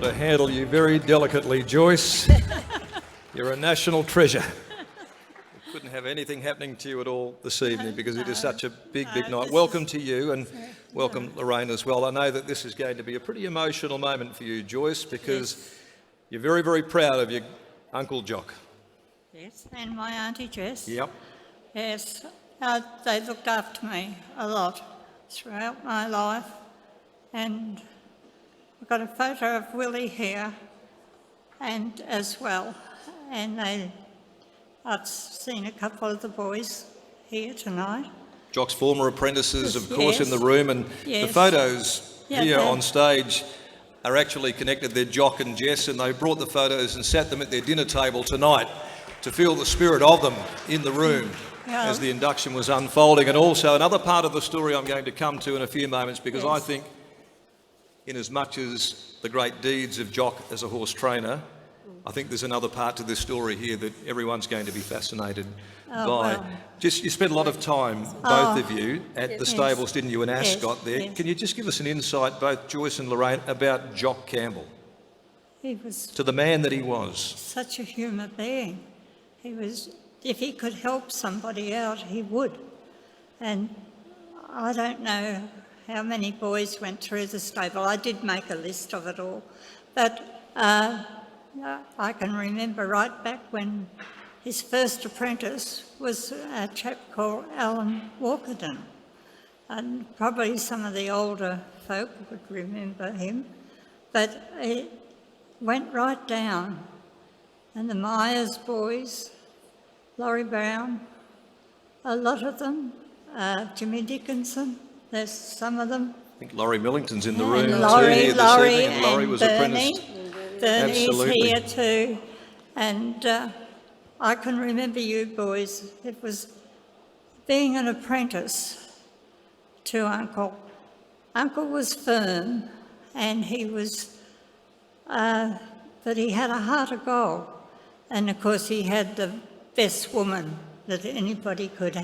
to handle you very delicately, Joyce. You're a national treasure. We couldn't have anything happening to you at all this evening because it is such a big night. Welcome to you, and welcome Lorraine as well. I know that this is going to be a pretty emotional moment for you, Joyce, because you're very, very proud of your Uncle Jock. Yes, and my Auntie Jess. Yep. Yes, they looked after me a lot throughout my life, and I've got a photo of Willie here, and as well, and I've seen a couple of the boys here tonight. Jock's former apprentices, of course, in the room, and the photos here on stage are actually connected. They're Jock and Jess, and they brought the photos and sat them at their dinner table tonight to feel the spirit of them in the room as the induction was unfolding. And also another part of the story I'm going to come to in a few moments, because I think in as much as the great deeds of Jock as a horse trainer, I think there's another part to this story here that everyone's going to be fascinated by. Well. Just, you spent a lot of time, both of you, at the stables, didn't you, in Ascot there. Can you just give us an insight, both Joyce and Lorraine, about Jock Campbell? He was to the man that he was. Such a human being. He was, if he could help somebody out, he would. And I don't know how many boys went through the stable. I did make a list of it all. But I can remember right back when his first apprentice was a chap called Alan Walkerton. And probably some of the older folk would remember him. But it went right down. And the Myers boys, Laurie Brown, a lot of them, Jimmy Dickinson, there's some of them. I think Laurie Millington's in the room too here this evening, and Laurie was apprenticed. Bernie's here too, and I can remember you boys. It was being an apprentice to Uncle. Uncle was firm, and he was, but he had a heart of gold. And of course he had the best woman that anybody could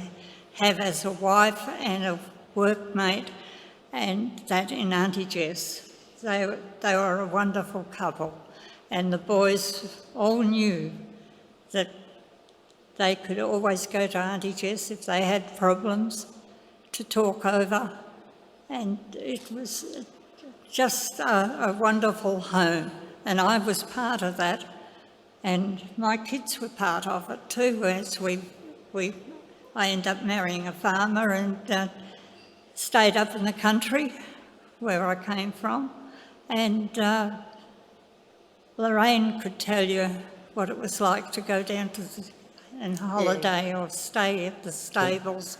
have as a wife and a workmate, and that in Auntie Jess. They were a wonderful couple, and the boys all knew that they could always go to Auntie Jess if they had problems to talk over, and it was just a wonderful home, and I was part of that, and my kids were part of it too, as I ended up marrying a farmer and stayed up in the country where I came from. And Lorraine could tell you what it was like to go down to and holiday or stay at the stables.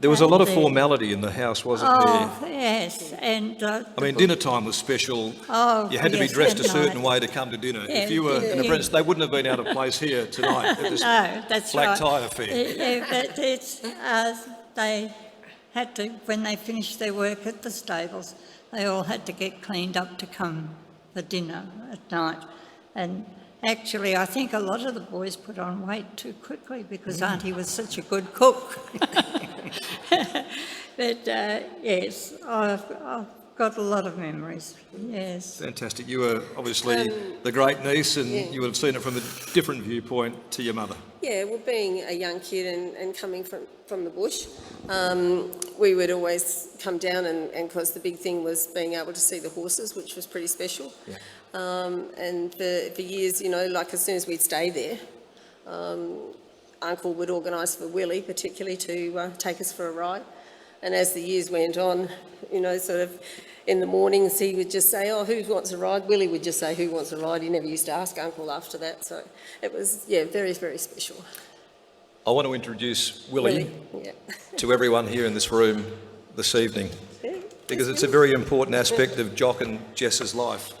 There was a lot of formality in the house, wasn't there? Oh, yes. And I mean, dinner time was special. Oh, you had to be dressed a certain way to come to dinner. If you were an apprentice, they wouldn't have been out of place here tonight at this black tie affair. They had to, when they finished their work at the stables, they all had to get cleaned up to come for dinner at night. And actually, I think a lot of the boys put on weight too quickly because Auntie was such a good cook. But yes, I've got a lot of memories, yes. Fantastic. You were obviously the great niece, and you would have seen it from a different viewpoint to your mother. Yeah, well, being a young kid and coming from the bush, we would always come down, and because the big thing was being able to see the horses, which was pretty special. Yeah. And for years, you know, like as soon as we'd stay there, Uncle would organise for Willie particularly to take us for a ride. And as the years went on, you know, sort of in the mornings he would just say, oh, who wants a ride? Willie would just say, who wants a ride? He never used to ask Uncle after that. So it was, very, very special. I want to introduce Willie to everyone here in this room this evening, because it's a very important aspect of Jock and Jess's life.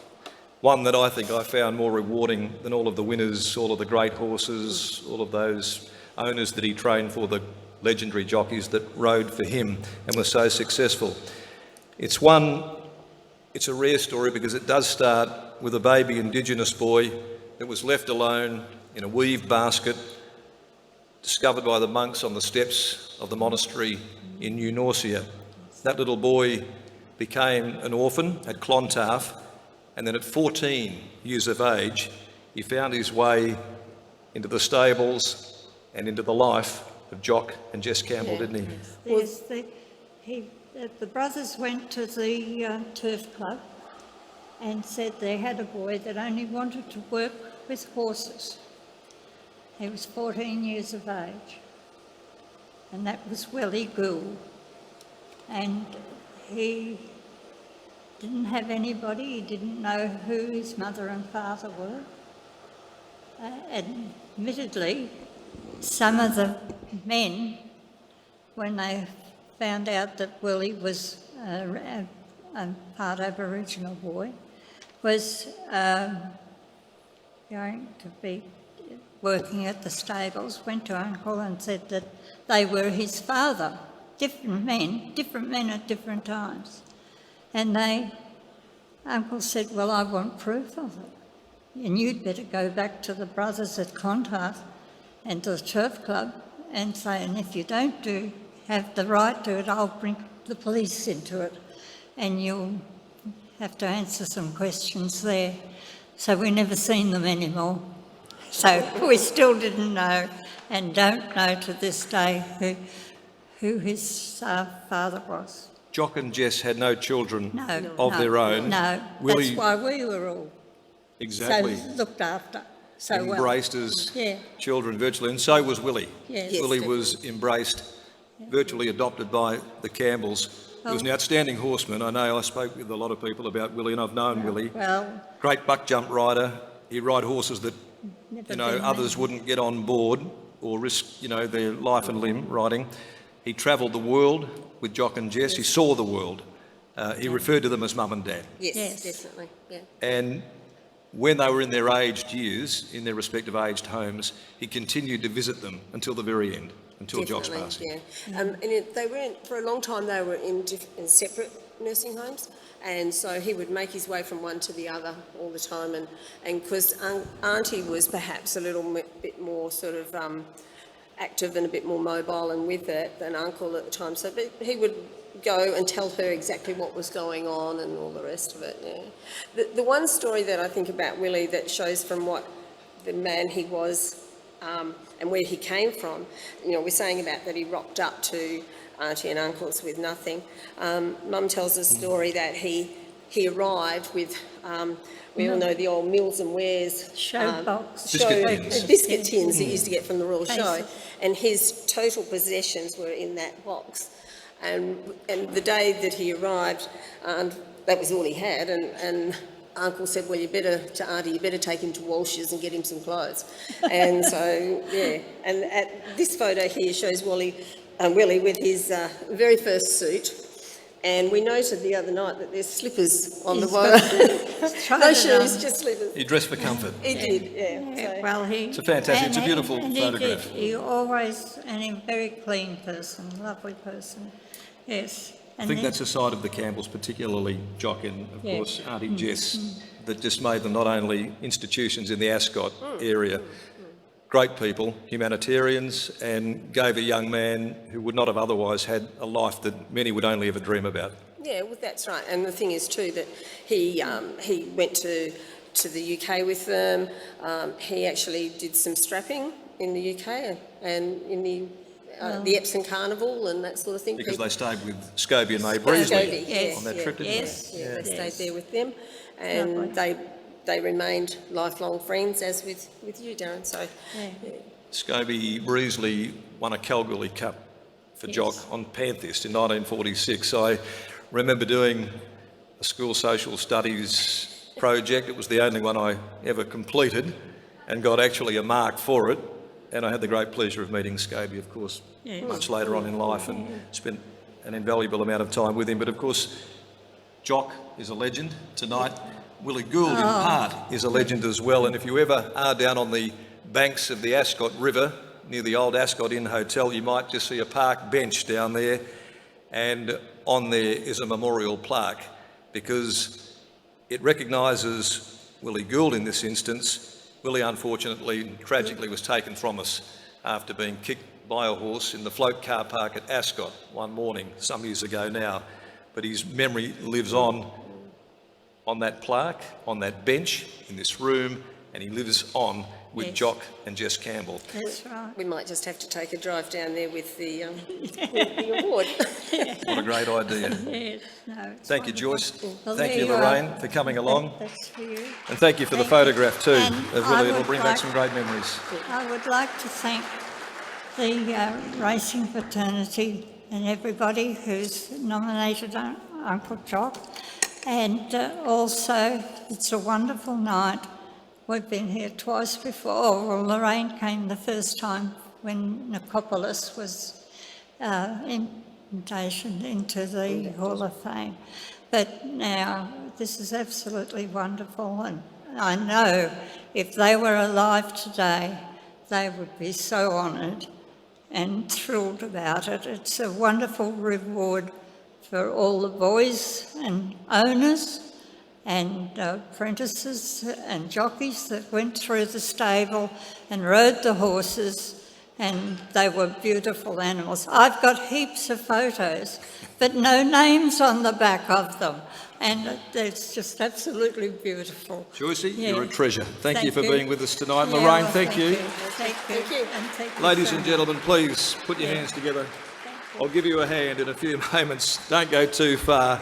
One that I think I found more rewarding than all of the winners, all of the great horses, all of those owners that he trained for, the legendary jockeys that rode for him and were so successful. It's a rare story because it does start with a baby Indigenous boy that was left alone in a weave basket, discovered by the monks on the steps of the monastery in New Norcia. That little boy became an orphan at Clontarf, And then at 14 years of age, he found his way into the stables and into the life of Jock and Jess Campbell, didn't he? Yes, the brothers went to the turf club and said they had a boy that only wanted to work with horses. He was 14 years of age, and that was Willie Gill. And he didn't have anybody, he didn't know who his mother and father were. Admittedly, some of the men, when they found out that Willie was a part Aboriginal boy, was going to be working at the stables, went to Uncle and said that they were his father, different men at different times. And Uncle said, well, I want proof of it. And you'd better go back to the brothers at Clontarf and to the turf club and say, and if you don't have the right to it, I'll bring the police into it and you'll have to answer some questions there. So we never seen them anymore. So we still didn't know and don't know to this day who his father was. Jock and Jess had no children of their own. No, Willie, that's why we were all exactly so looked after so embraced well. as children virtually, and so was Willie. Yes. Willie was embraced, virtually adopted by the Campbells. He was an outstanding horseman. I know I spoke with a lot of people about Willie, and I've known Willie. Well, Great buck jump rider. He'd ride horses that others wouldn't get on board or risk their life and limb riding. He travelled the world with Jock and Jess. He saw the world. He referred to them as mum and dad. Yes, definitely. Yeah. And when they were in their aged years, in their respective aged homes, he continued to visit them until the very end, until Jock's passing. Yeah. And they were for a long time. They were in separate nursing homes, and so he would make his way from one to the other all the time. And because Auntie was perhaps a little bit more sort of active and a bit more mobile and with it than Uncle at the time, so he would go and tell her exactly what was going on and all the rest of it. Yeah. The one story that I think about Willie that shows from what the man he was and where he came from, we're saying about that he rocked up to Auntie and Uncle's with nothing. Mum tells a story that he arrived with, we all know the old Mills and Wares biscuit tins that you used to get from the Royal Show, and his total possessions were in that box. And the day that he arrived, that was all he had, and Uncle said, well, you better take him to Walsh's and get him some clothes. And so, and at this photo here shows Willie with his very first suit. And we noted the other night that there's slippers on the photo. No shoes, just slippers. He dressed for comfort. He did, yeah. Well, it's a fantastic, it's a beautiful photograph. He always, and a very clean person, lovely person, yes. I think that's a side of the Campbells, particularly Jock and, of course, Auntie Jess, that just made them not only institutions in the Ascot area, great people, humanitarians, and gave a young man who would not have otherwise had a life that many would only ever dream about. Yeah, well, that's right. And the thing is too that he went to the UK with them. He actually did some strapping in the UK and in the Epsom Carnival and that sort of thing. Because they stayed with Scobie and May Breesley on that trip, didn't they? They stayed there with them, and they remained lifelong friends, as with you, Darren. So, Scobie Breesley won a Kalgoorlie Cup for Jock on Panthist in 1946. I remember doing a school social studies project. It was the only one I ever completed and got actually a mark for it. And I had the great pleasure of meeting Scobie, of course, much later on in life, and spent an invaluable amount of time with him. But of course, Jock is a legend tonight. Willie Gould, in part, is a legend as well. And if you ever are down on the banks of the Ascot River, near the old Ascot Inn Hotel, you might just see a park bench down there. And on there is a memorial plaque, because it recognises Willie Gould in this instance. Willie, unfortunately and tragically, was taken from us after being kicked by a horse in the float car park at Ascot one morning, some years ago now. But his memory lives on on that plaque, on that bench, in this room, and he lives on with Yes. Jock and Jess Campbell. That's right. We might just have to take a drive down there with the award. What a great idea. Yes, no, it's Thank you, wonderful. Joyce. Well, Thank there you, you are. Lorraine, for coming along. That's for you. And thank you for the Thank you. photograph too. And Of I Willie, it'll would bring back like- some great memories. I would like to thank the racing fraternity and everybody who's nominated Uncle Jock. And also, it's a wonderful night. We've been here twice before. Well, Lorraine came the first time when Nicopolis was invited into the Hall of Fame. But now this is absolutely wonderful, and I know if they were alive today, they would be so honoured and thrilled about it. It's a wonderful reward for all the boys and owners and apprentices and jockeys that went through the stable and rode the horses, and they were beautiful animals. I've got heaps of photos, but no names on the back of them, and it's just absolutely beautiful. Joycey, Yeah. you're a treasure. Thank you for being with us tonight. Yeah, Lorraine, well, thank you. Thank you. And thank you Ladies so and much. gentlemen, please put your hands together. I'll give you a hand in a few moments. Don't go too far.